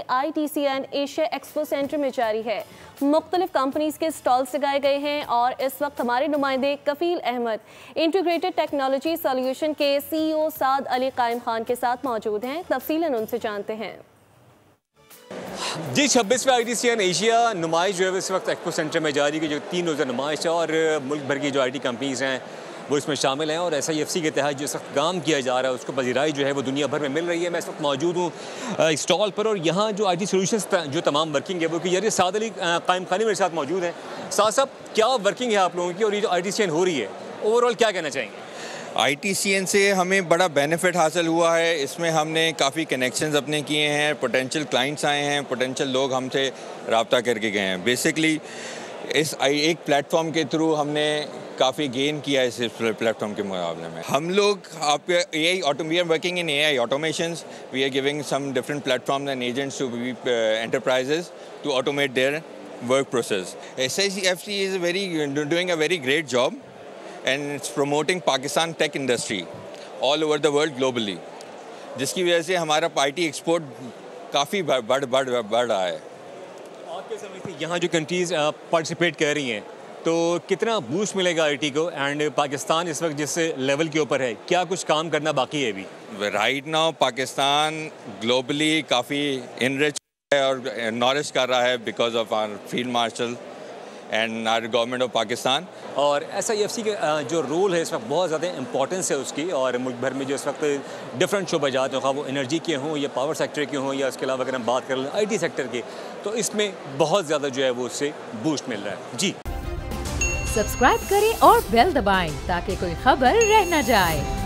के ITCN Asia expo centre में जारी है। मुख्तलिफ कंपनीज के स्टॉल्स लगाए गए हैं और इस वक्त हमारे नुमाइंदे कफील अहमद इंटीग्रेटेड टेक्नोलॉजी सॉल्यूशन के CEO साद अली कायम खान के साथ मौजूद हैं। तफसीलन उनसे जानते हैं। जी 26वें ITCN एशिया नुमाइश जो है इस वक्त एक्सपो सेंटर में जारी की जो 3 रोज़ा नुमाइश है और मुल्क भर की जो IT कंपनीज़ हैं वो इसमें शामिल हैं और SIFC के तहत जो इस वक्त काम किया जा रहा है उसको पजीराई जो है वो दुनिया भर में मिल रही है। मैं इस वक्त मौजूद हूँ स्टॉल पर और यहाँ जो IT सोल्यूशंस जो तमाम वर्किंग है वो कि यार साद अली कायम खानी मेरे साथ मौजूद हैं। साहब क्या वर्किंग है आप लोगों की और ये जो ITCN हो रही है ओवरऑल क्या कहना चाहेंगे? ITCN से हमें बड़ा बेनिफिट हासिल हुआ है। इसमें हमने काफ़ी कनेक्शंस अपने किए हैं, पोटेंशियल क्लाइंट्स आए हैं, पोटेंशियल लोग हमसे रब्ता करके गए हैं। बेसिकली इस एक प्लेटफॉर्म के थ्रू हमने काफ़ी गेन किया है इस प्लेटफॉर्म के मुकाबले में। हम लोग we are working in AI automations, we are giving some different platforms and agents to enterprises to automate their work process. SIFC is doing a very great job and it's promoting Pakistan tech industry all over the world globally, जिसकी वजह से हमारा IT export काफ़ी बढ़ रहा है। आपके समय से यहाँ जो कंट्रीज़ पार्टिसिपेट कर रही हैं तो कितना बूस्ट मिलेगा IT को एंड पाकिस्तान इस वक्त जिस लेवल के ऊपर है क्या कुछ काम करना बाकी है अभी? राइट नाउ पाकिस्तान ग्लोबली काफ़ी इनरिच है और नॉरिश कर रहा है because of our field marshal and our government of Pakistan. और SIFC का जो रोल है इस वक्त बहुत ज़्यादा इंपॉर्टेंस है उसकी और मुल्क भर में जो इस वक्त डिफरेंट शोबाजात हों वो एनर्जी के हों या पावर सेक्टर के हों या उसके अलावा अगर हम बात करें IT सेक्टर के तो इसमें बहुत ज़्यादा जो है वो उससे बूस्ट मिल रहा है। जी सब्सक्राइब करें और बेल दबाएं ताकि कोई खबर रह न जाए।